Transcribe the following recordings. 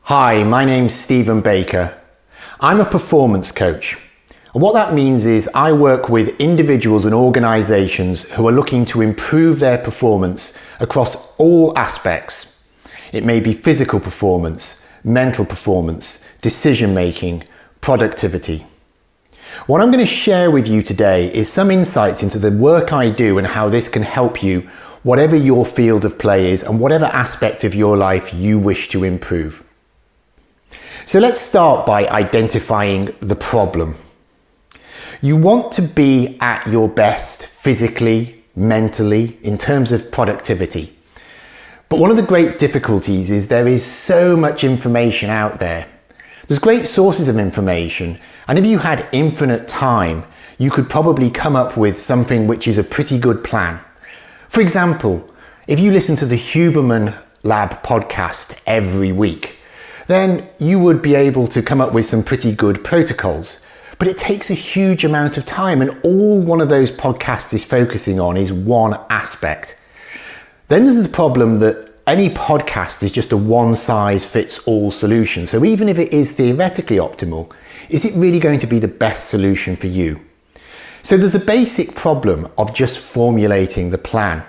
Hi, my name's Stephen Baker. I'm a performance coach. And what that means is I work with individuals and organisations who are looking to improve their performance across all aspects. It may be physical performance, mental performance, decision making, productivity. What I'm going to share with you today is some insights into the work I do and how this can help you, whatever your field of play is and whatever aspect of your life you wish to improve. So let's start by identifying the problem. You want to be at your best physically, mentally, in terms of productivity. But one of the great difficulties is there is so much information out there. There's great sources of information, and if you had infinite time, you could probably come up with something which is a pretty good plan. For example, if you listen to the Huberman Lab podcast every week, then you would be able to come up with some pretty good protocols. But it takes a huge amount of time, and all one of those podcasts is focusing on is one aspect. Then there's the problem that any podcast is just a one-size-fits-all solution. So even if it is theoretically optimal, is it really going to be the best solution for you? So there's a basic problem of just formulating the plan.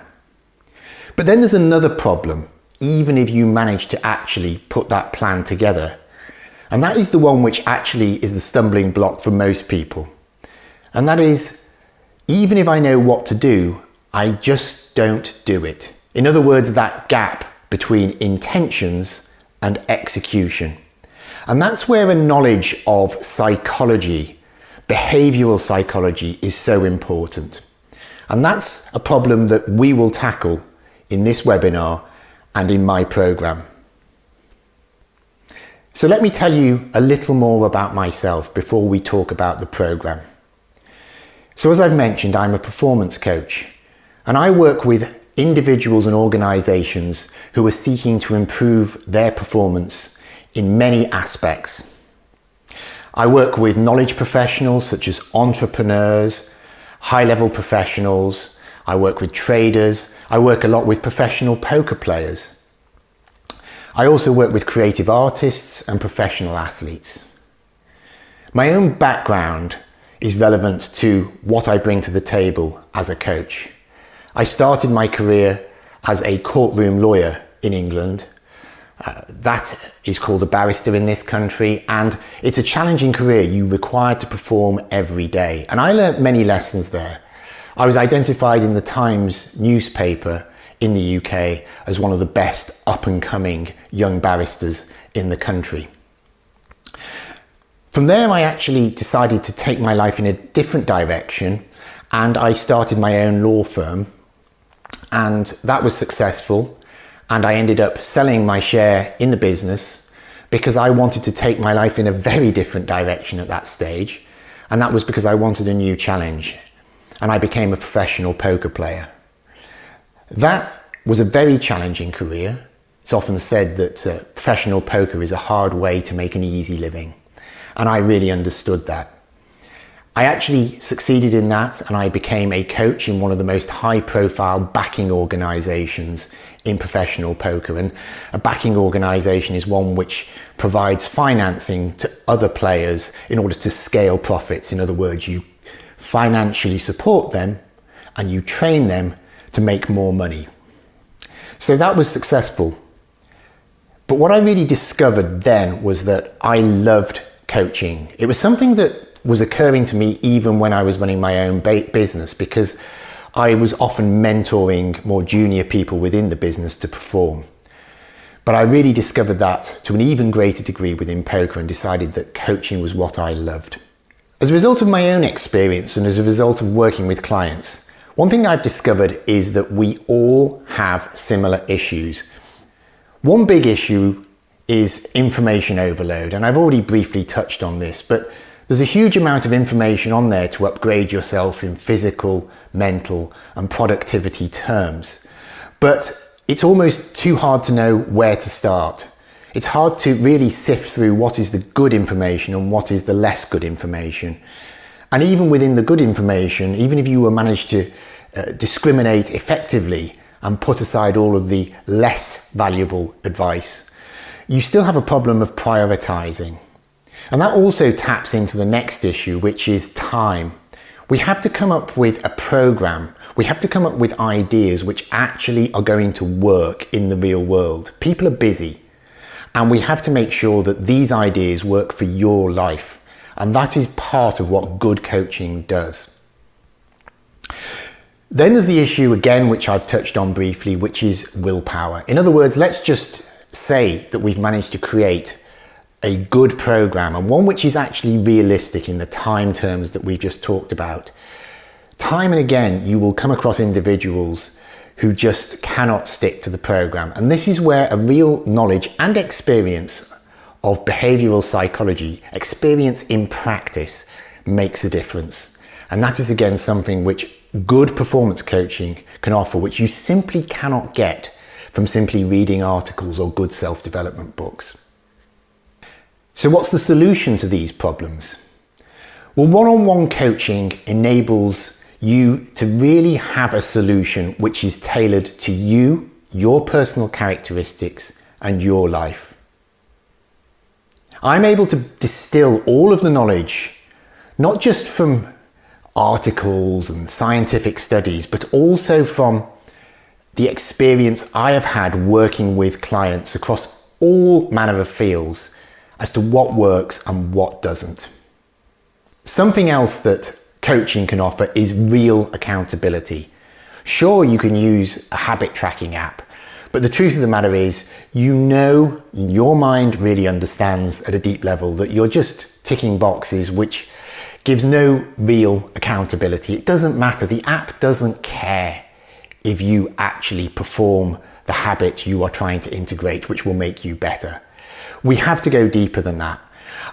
But then there's another problem, even if you manage to actually put that plan together. And that is the one which actually is the stumbling block for most people. And that is, even if I know what to do, I just don't do it. In other words, that gap between intentions and execution. And that's where a knowledge of psychology, behavioral psychology, is so important. And that's a problem that we will tackle in this webinar and in my program. So let me tell you a little more about myself before we talk about the program. So as I've mentioned, I'm a performance coach, and I work with individuals and organisations who are seeking to improve their performance in many aspects. I work with knowledge professionals such as entrepreneurs, high-level professionals. I work with traders. I work a lot with professional poker players. I also work with creative artists and professional athletes. My own background is relevant to what I bring to the table as a coach. I started my career as a courtroom lawyer in England. That is called a barrister in this country, and it's a challenging career. You're required to perform every day. And I learnt many lessons there. I was identified in the Times newspaper in the UK as one of the best up-and-coming young barristers in the country. From there, I actually decided to take my life in a different direction, and I started my own law firm, and that was successful, and I ended up selling my share in the business because I wanted to take my life in a very different direction at that stage, and that was because I wanted a new challenge, and I became a professional poker player. That was a very challenging career. It's often said that professional poker is a hard way to make an easy living, and I really understood that. I actually succeeded in that, and I became a coach in one of the most high-profile backing organisations in professional poker. And a backing organisation is one which provides financing to other players in order to scale profits. In other words, you financially support them and you train them to make more money. So that was successful. But what I really discovered then was that I loved coaching. It was something that was occurring to me even when I was running my own business, because I was often mentoring more junior people within the business to perform. But I really discovered that to an even greater degree within poker and decided that coaching was what I loved. As a result of my own experience and as a result of working with clients, one thing I've discovered is that we all have similar issues. One big issue is information overload, and I've already briefly touched on this, but there's a huge amount of information on there to upgrade yourself in physical, mental, and productivity terms. But it's almost too hard to know where to start. It's hard to really sift through what is the good information and what is the less good information. And even within the good information, even if you manage to discriminate effectively and put aside all of the less valuable advice, you still have a problem of prioritizing. And that also taps into the next issue, which is time. We have to come up with a program. We have to come up with ideas which actually are going to work in the real world. People are busy, and we have to make sure that these ideas work for your life. And that is part of what good coaching does. Then there's the issue again, which I've touched on briefly, which is willpower. In other words, let's just say that we've managed to create a good program, and one which is actually realistic in the time terms that we've just talked about. Time and again, you will come across individuals who just cannot stick to the program. And this is where a real knowledge and experience of behavioral psychology, experience in practice, makes a difference. And that is again something which good performance coaching can offer, which you simply cannot get from simply reading articles or good self-development books. So what's the solution to these problems? Well, one-on-one coaching enables you to really have a solution which is tailored to you, your personal characteristics, and your life. I'm able to distill all of the knowledge, not just from articles and scientific studies, but also from the experience I have had working with clients across all manner of fields as to what works and what doesn't. Something else that coaching can offer is real accountability. Sure, you can use a habit tracking app, but the truth of the matter is, you know, your mind really understands at a deep level that you're just ticking boxes, which gives no real accountability. It doesn't matter. The app doesn't care if you actually perform the habit you are trying to integrate, which will make you better. We have to go deeper than that.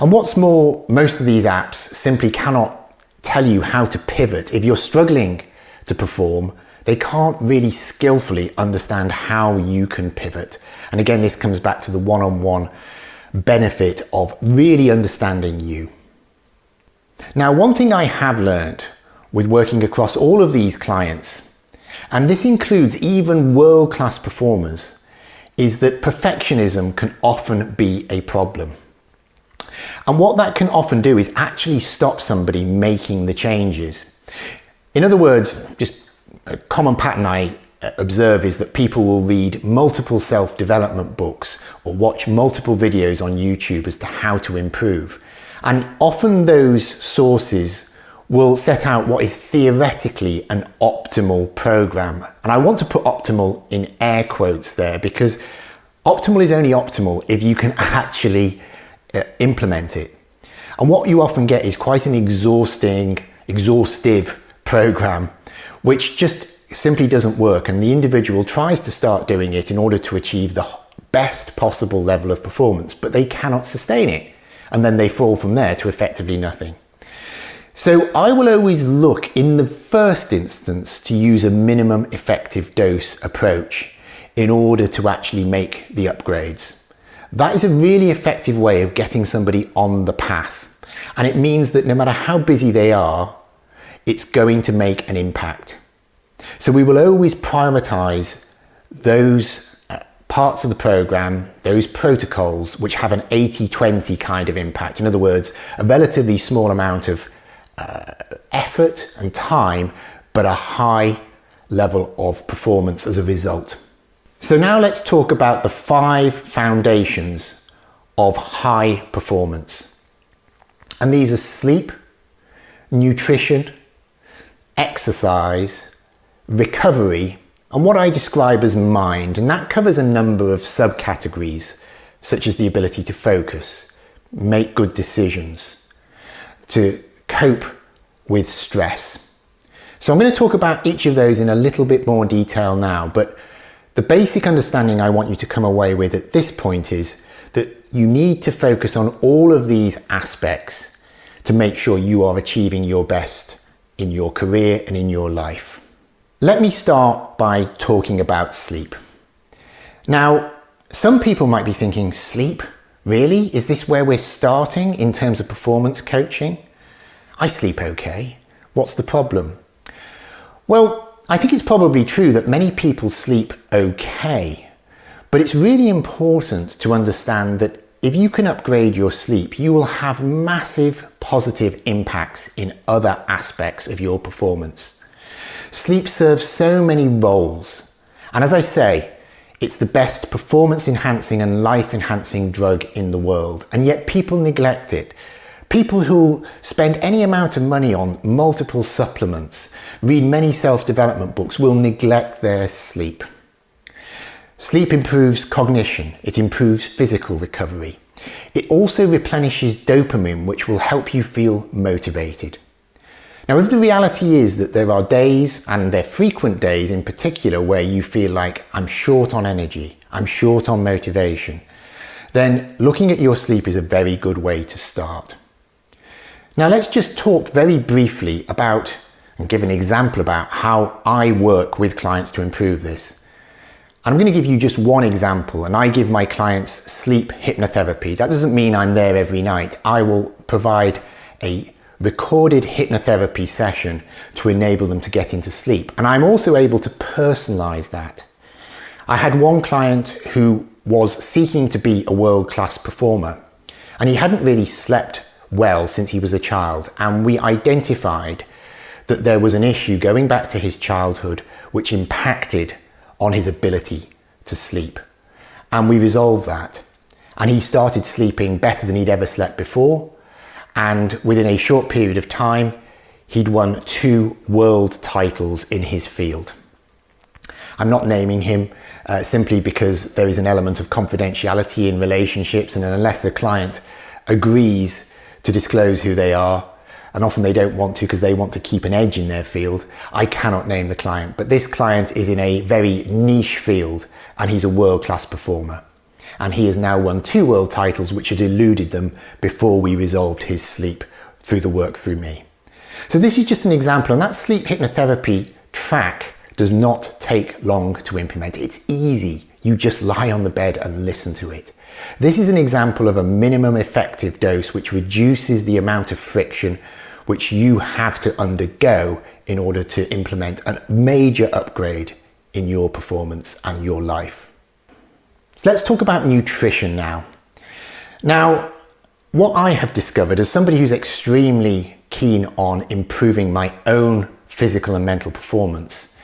And what's more, most of these apps simply cannot tell you how to pivot. If you're struggling to perform, they can't really skillfully understand how you can pivot. And again, this comes back to the one-on-one benefit of really understanding you. Now, one thing I have learned with working across all of these clients, and this includes even world-class performers, is that perfectionism can often be a problem. And what that can often do is actually stop somebody making the changes. In other words, just a common pattern I observe is that people will read multiple self-development books or watch multiple videos on YouTube as to how to improve. And often those sources will set out what is theoretically an optimal program. And I want to put optimal in air quotes there, because optimal is only optimal if you can actually implement it. And what you often get is quite an exhaustive program, which just simply doesn't work. And the individual tries to start doing it in order to achieve the best possible level of performance, but they cannot sustain it. And then they fall from there to effectively nothing. So I will always look in the first instance to use a minimum effective dose approach in order to actually make the upgrades. That is a really effective way of getting somebody on the path. And it means that no matter how busy they are, it's going to make an impact. So we will always prioritize those parts of the program, those protocols which have an 80-20 kind of impact. In other words, a relatively small amount of effort and time, but a high level of performance as a result. So now let's talk about the 5 foundations of high performance. And these are sleep, nutrition, exercise, recovery, and what I describe as mind. And that covers a number of subcategories, such as the ability to focus, make good decisions, to cope with stress. So I'm going to talk about each of those in a little bit more detail now, but the basic understanding I want you to come away with at this point is that you need to focus on all of these aspects to make sure you are achieving your best in your career and in your life. Let me start by talking about sleep. Now, some people might be thinking, sleep? Really? Is this where we're starting in terms of performance coaching? I sleep okay. What's the problem? Well, I think it's probably true that many people sleep okay, But it's really important to understand that if you can upgrade your sleep, you will have massive positive impacts in other aspects of your performance. Sleep serves so many roles. And as I say, it's the best performance enhancing and life enhancing drug in the world. And yet people neglect it. People who spend any amount of money on multiple supplements, read many self-development books, will neglect their sleep. Sleep improves cognition, it improves physical recovery. It also replenishes dopamine, which will help you feel motivated. Now, if the reality is that there are days, and they're frequent days in particular, where you feel like I'm short on energy, I'm short on motivation, then looking at your sleep is a very good way to start. Now, let's just talk very briefly about and give an example about how I work with clients to improve this. I'm going to give you just one example, and I give my clients sleep hypnotherapy. That doesn't mean I'm there every night. I will provide a recorded hypnotherapy session to enable them to get into sleep. And I'm also able to personalize that. I had one client who was seeking to be a world-class performer, and he hadn't really slept well since he was a child. And we identified that there was an issue going back to his childhood which impacted on his ability to sleep. And we resolved that. And he started sleeping better than he'd ever slept before. And within a short period of time, he'd won 2 world titles in his field. I'm not naming him simply because there is an element of confidentiality in relationships, and unless a client agrees to disclose who they are, and often they don't want to because they want to keep an edge in their field, I cannot name the client. But this client is in a very niche field, and he's a world-class performer. And he has now won 2 world titles which had eluded them before we resolved his sleep through the work through me. So this is just an example, and that sleep hypnotherapy track does not take long to implement. It's easy. You just lie on the bed and listen to it. This is an example of a minimum effective dose which reduces the amount of friction which you have to undergo in order to implement a major upgrade in your performance and your life. So let's talk about nutrition now. Now, what I have discovered as somebody who's extremely keen on improving my own physical and mental performance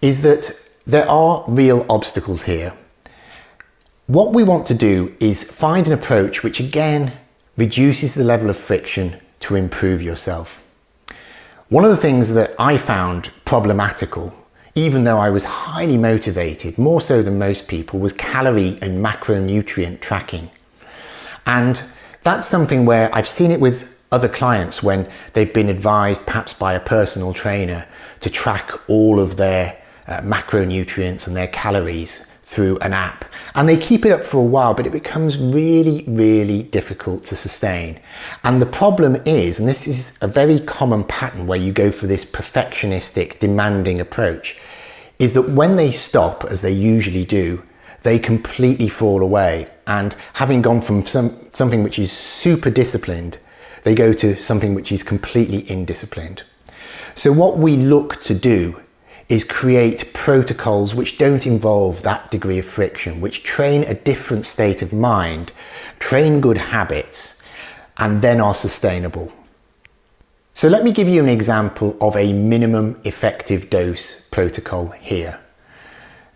is that there are real obstacles here. What we want to do is find an approach which again reduces the level of friction to improve yourself. One of the things that I found problematical, even though I was highly motivated, more so than most people, was calorie and macronutrient tracking. And that's something where I've seen it with other clients when they've been advised, perhaps by a personal trainer, to track all of their macronutrients and their calories through an app. And they keep it up for a while, but it becomes really, really difficult to sustain. And the problem is, and this is a very common pattern where you go for this perfectionistic, demanding approach, is that when they stop, as they usually do, they completely fall away. And having gone from something which is super disciplined, they go to something which is completely indisciplined. So what we look to do is create protocols which don't involve that degree of friction, which train a different state of mind, train good habits, and then are sustainable. So let me give you an example of a minimum effective dose protocol here.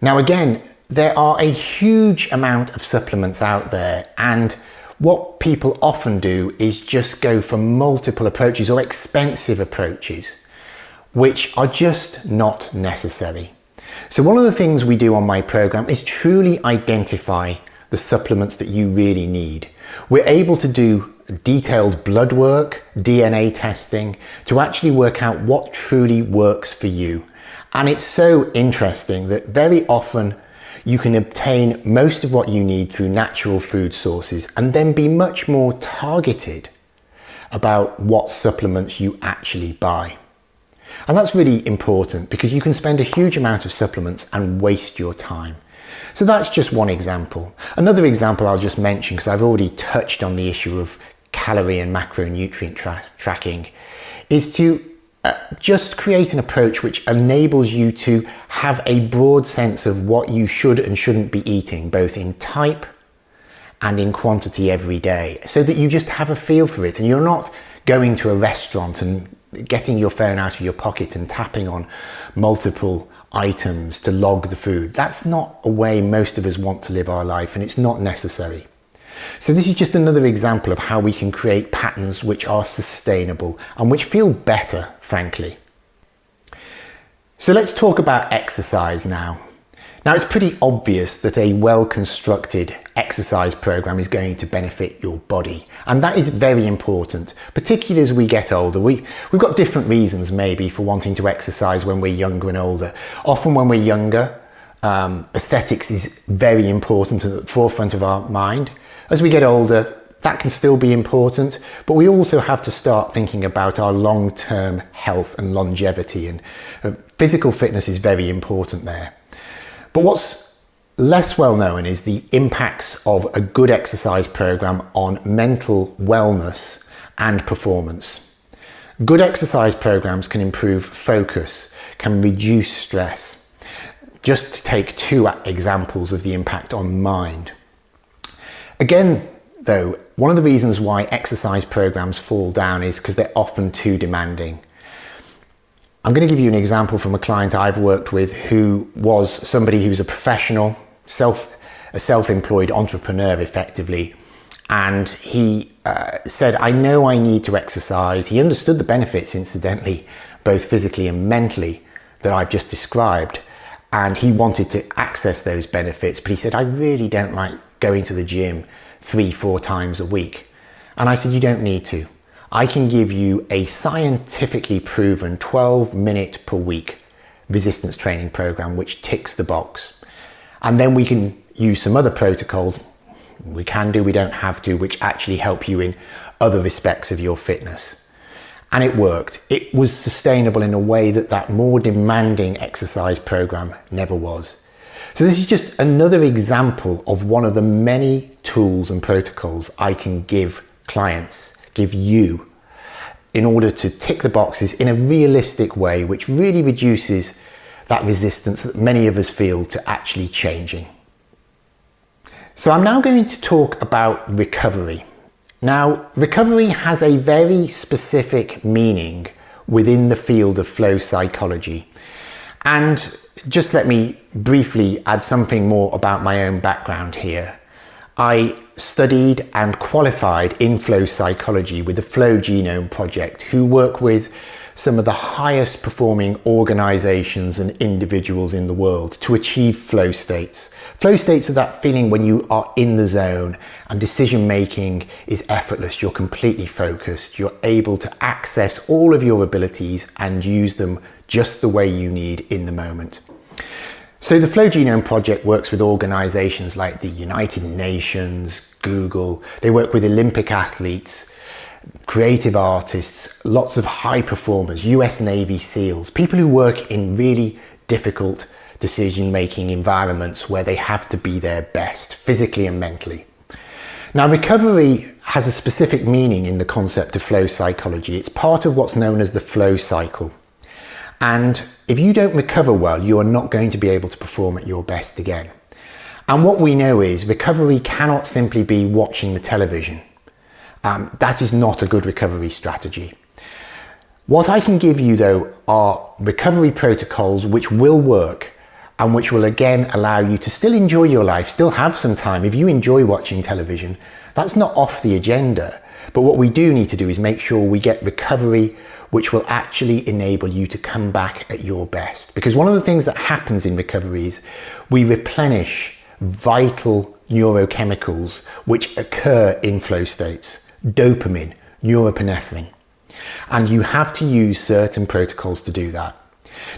Now again, there are a huge amount of supplements out there, and what people often do is just go for multiple approaches or expensive approaches, which are just not necessary. So one of the things we do on my program is truly identify the supplements that you really need. We're able to do detailed blood work, DNA testing, to actually work out what truly works for you. And it's so interesting that very often you can obtain most of what you need through natural food sources and then be much more targeted about what supplements you actually buy. And that's really important because you can spend a huge amount of supplements and waste your time. So that's just one example. Another example I'll just mention, because I've already touched on the issue of calorie and macronutrient tracking, is to just create an approach which enables you to have a broad sense of what you should and shouldn't be eating, both in type and in quantity every day, so that you just have a feel for it and you're not going to a restaurant and getting your phone out of your pocket and tapping on multiple items to log the food. That's not a way most of us want to live our life, and it's not necessary. So this is just another example of how we can create patterns which are sustainable and which feel better, frankly. So let's talk about exercise now. Now, it's pretty obvious that a well-constructed exercise program is going to benefit your body, and that is very important, particularly as we get older. We've got different reasons maybe for wanting to exercise when we're younger and older. Often when we're younger, aesthetics is very important and at the forefront of our mind. As we get older, that can still be important, but we also have to start thinking about our long-term health and longevity, and physical fitness is very important there. But what's less well known is the impacts of a good exercise program on mental wellness and performance. Good exercise programs can improve focus, can reduce stress. Just to take two examples of the impact on mind. Again, though, one of the reasons why exercise programs fall down is because they're often too demanding. I'm going to give you an example from a client I've worked with who was somebody who was a professional, a self-employed entrepreneur effectively, and he said, I know I need to exercise. He understood the benefits, incidentally, both physically and mentally, that I've just described, and he wanted to access those benefits, but he said, I really don't like going to the gym 3-4 times a week. And I said, you don't need to. I can give you a scientifically proven 12-minute per week resistance training program which ticks the box. And then we can use some other protocols. We don't have to, which actually help you in other respects of your fitness. And it worked. It was sustainable in a way that more demanding exercise program never was. So this is just another example of one of the many tools and protocols I can give clients, give you, in order to tick the boxes in a realistic way, which really reduces that resistance that many of us feel to actually changing. So I'm now going to talk about recovery. Now, recovery has a very specific meaning within the field of flow psychology. And just let me briefly add something more about my own background here. I studied and qualified in flow psychology with the Flow Genome Project, who work with some of the highest performing organizations and individuals in the world to achieve flow states. Flow states are that feeling when you are in the zone and decision making is effortless, you're completely focused, you're able to access all of your abilities and use them just the way you need in the moment. So the Flow Genome Project works with organizations like the United Nations, Google. They work with Olympic athletes, creative artists, lots of high performers, US Navy SEALs, people who work in really difficult decision-making environments where they have to be their best, physically and mentally. Now, recovery has a specific meaning in the concept of flow psychology. It's part of what's known as the flow cycle. And if you don't recover well, you are not going to be able to perform at your best again. And what we know is recovery cannot simply be watching the television. That is not a good recovery strategy. What I can give you though are recovery protocols which will work and which will again allow you to still enjoy your life, still have some time. If you enjoy watching television, that's not off the agenda. But what we do need to do is make sure we get recovery which will actually enable you to come back at your best. Because one of the things that happens in recovery is we replenish vital neurochemicals which occur in flow states. Dopamine, norepinephrine. And you have to use certain protocols to do that.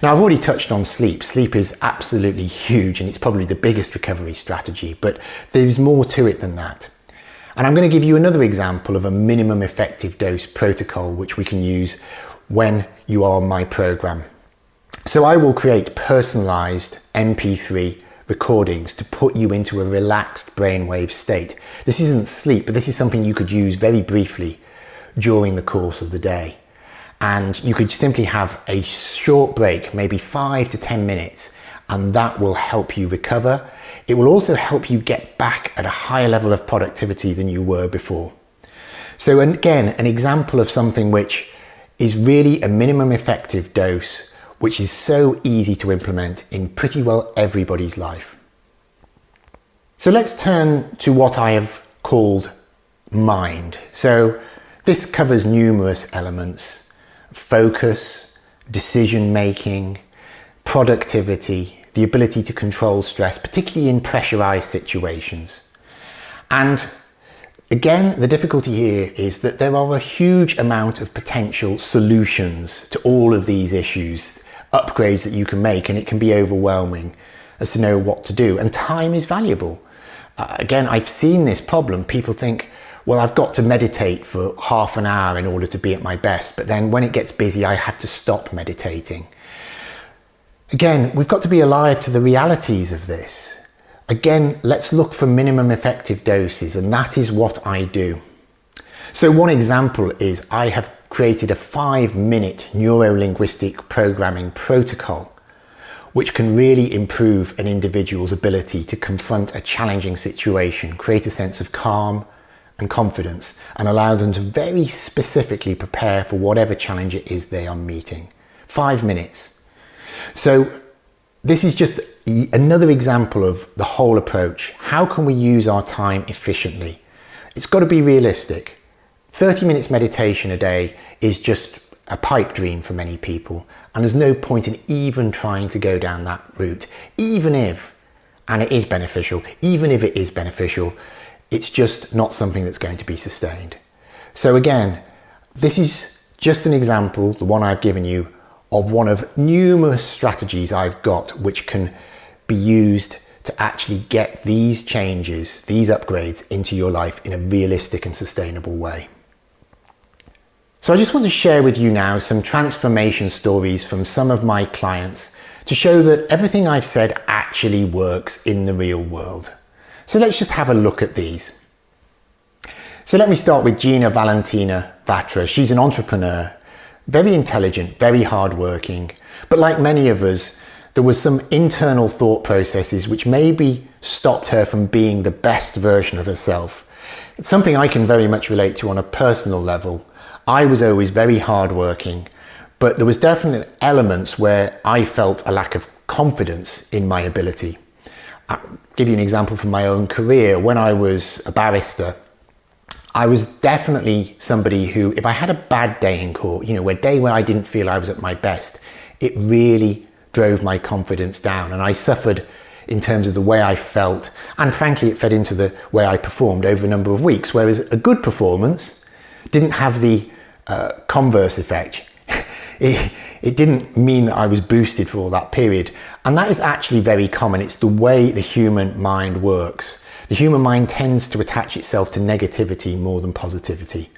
Now, I've already touched on sleep. Sleep is absolutely huge and it's probably the biggest recovery strategy, but there's more to it than that. And I'm going to give you another example of a minimum effective dose protocol which we can use when you are on my program. So I will create personalized MP3 recordings to put you into a relaxed brainwave state. This isn't sleep, but this is something you could use very briefly during the course of the day. And you could simply have a short break, maybe 5 to 10 minutes, and that will help you recover. It will also help you get back at a higher level of productivity than you were before. So again, an example of something which is really a minimum effective dose, which is so easy to implement in pretty well everybody's life. So let's turn to what I have called mind. So this covers numerous elements: focus, decision making, productivity, the ability to control stress, particularly in pressurized situations. And again, the difficulty here is that there are a huge amount of potential solutions to all of these issues, upgrades that you can make, and it can be overwhelming as to know what to do. And time is valuable. Again, I've seen this problem. People think, well, I've got to meditate for half an hour in order to be at my best, but then when it gets busy, I have to stop meditating. Again, we've got to be alive to the realities of this. Again, let's look for minimum effective doses, and that is what I do. So one example is I have created a 5-minute neuro-linguistic programming protocol, which can really improve an individual's ability to confront a challenging situation, create a sense of calm and confidence, and allow them to very specifically prepare for whatever challenge it is they are meeting. 5 minutes. So this is just another example of the whole approach. How can we use our time efficiently? It's got to be realistic. 30 minutes meditation a day is just a pipe dream for many people, and there's no point in even trying to go down that route. Even if it is beneficial, it's just not something that's going to be sustained. So again, this is just an example, the one I've given you, of one of numerous strategies I've got which can be used to actually get these changes, these upgrades into your life in a realistic and sustainable way. So I just want to share with you now some transformation stories from some of my clients to show that everything I've said actually works in the real world. So let's just have a look at these. So let me start with Gina Valentina Vatra. She's an entrepreneur, very intelligent, very hardworking, but like many of us, there was some internal thought processes which maybe stopped her from being the best version of herself. It's something I can very much relate to on a personal level. I was always very hardworking, but there was definitely elements where I felt a lack of confidence in my ability. I'll give you an example from my own career. When I was a barrister, I was definitely somebody who, if I had a bad day in court, a day when I didn't feel I was at my best, it really drove my confidence down, and I suffered in terms of the way I felt, and frankly it fed into the way I performed over a number of weeks, whereas a good performance didn't have the converse effect. It didn't mean that I was boosted for all that period. And that is actually very common. It's the way the human mind works. The human mind tends to attach itself to negativity more than positivity.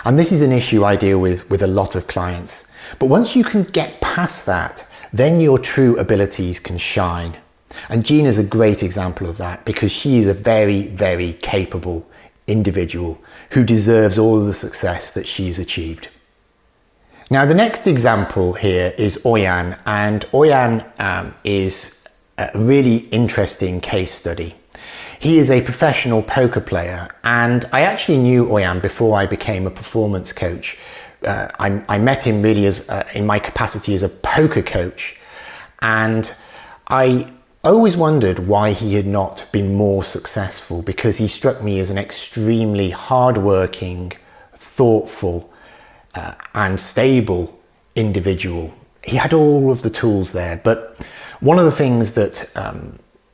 And this is an issue I deal with a lot of clients. But once you can get past that, then your true abilities can shine. And Gina's a great example of that, because she is a very, very capable individual who deserves all of the success that she's achieved. Now, the next example here is Oyan, and Oyan is a really interesting case study. He is a professional poker player, and I actually knew Oyan before I became a performance coach. I met him really as in my capacity as a poker coach, and I always wondered why he had not been more successful, because he struck me as an extremely hardworking, thoughtful, and stable individual. He had all of the tools there, but one of the things that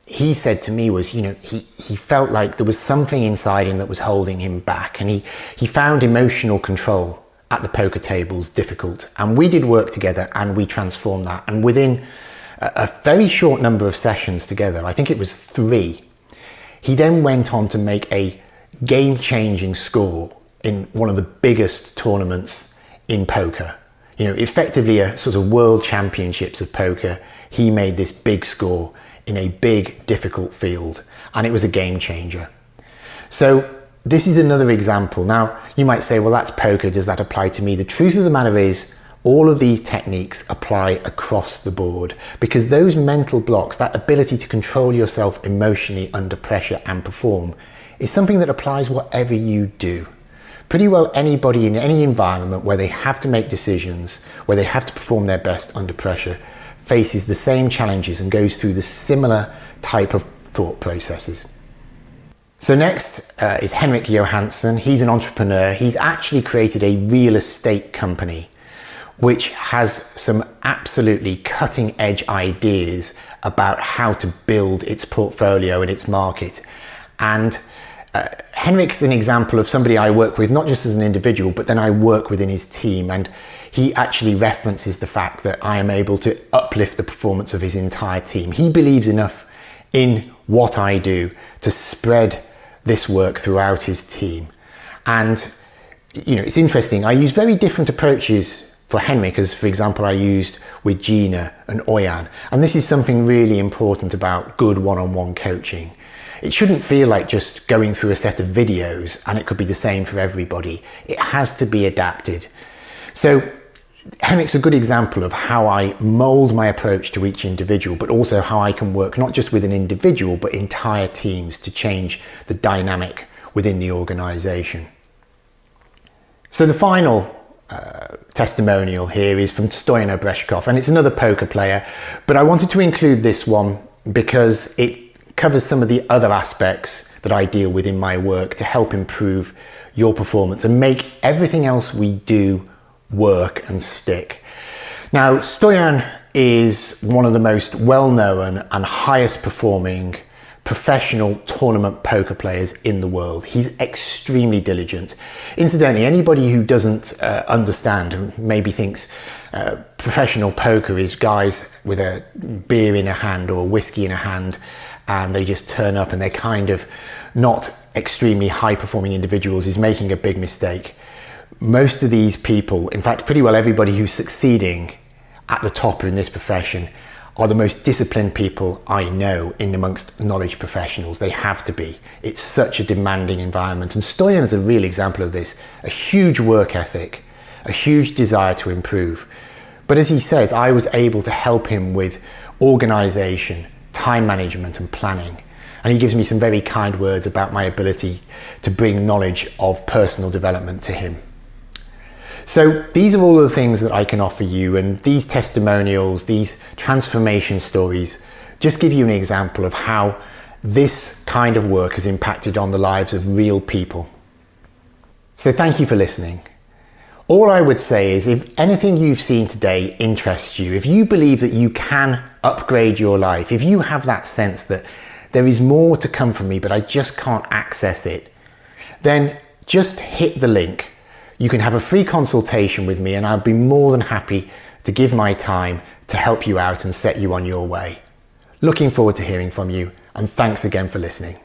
he said to me was, he felt like there was something inside him that was holding him back, and he found emotional control at the poker tables difficult. And we did work together and we transformed that. And within a very short number of sessions together, I think it was 3, he then went on to make a game-changing score in one of the biggest tournaments in poker. Effectively a sort of world championships of poker. He made this big score in a big, difficult field, and it was a game changer. So this is another example. Now, you might say, well, that's poker. Does that apply to me? The truth of the matter is, all of these techniques apply across the board, because those mental blocks, that ability to control yourself emotionally under pressure and perform, is something that applies whatever you do. Pretty well anybody in any environment where they have to make decisions, where they have to perform their best under pressure, faces the same challenges and goes through the similar type of thought processes. So next is Henrik Johansson. He's an entrepreneur. He's actually created a real estate company which has some absolutely cutting edge ideas about how to build its portfolio and its market. And Henrik's an example of somebody I work with, not just as an individual, but then I work within his team. And he actually references the fact that I am able to uplift the performance of his entire team. He believes enough in what I do to spread this work throughout his team. And, you know, it's interesting. I use very different approaches for Henrik, as for example I used with Gina and Oyan. And this is something really important about good one-on-one coaching. It shouldn't feel like just going through a set of videos and it could be the same for everybody. It has to be adapted. So Henrik's a good example of how I mold my approach to each individual, but also how I can work not just with an individual, but entire teams to change the dynamic within the organization. So the final testimonial here is from Stoyan Obreshkov, and it's another poker player, but I wanted to include this one because it covers some of the other aspects that I deal with in my work to help improve your performance and make everything else we do work and stick. Now, Stoyan is one of the most well-known and highest performing professional tournament poker players in the world. He's extremely diligent. Incidentally, anybody who doesn't understand and maybe thinks professional poker is guys with a beer in a hand or a whiskey in a hand and they just turn up and they're kind of not extremely high performing individuals is making a big mistake. Most of these people, in fact pretty well everybody who's succeeding at the top in this profession, are the most disciplined people I know in amongst knowledge professionals. They have to be. It's such a demanding environment. And Stoyan is a real example of this. A huge work ethic, a huge desire to improve. But as he says, I was able to help him with organization, time management and planning. And he gives me some very kind words about my ability to bring knowledge of personal development to him. So these are all the things that I can offer you, and these testimonials, these transformation stories just give you an example of how this kind of work has impacted on the lives of real people. So thank you for listening. All I would say is if anything you've seen today interests you, if you believe that you can upgrade your life, if you have that sense that there is more to come from me but I just can't access it, then just hit the link. You can have a free consultation with me and I'll be more than happy to give my time to help you out and set you on your way. Looking forward to hearing from you, and thanks again for listening.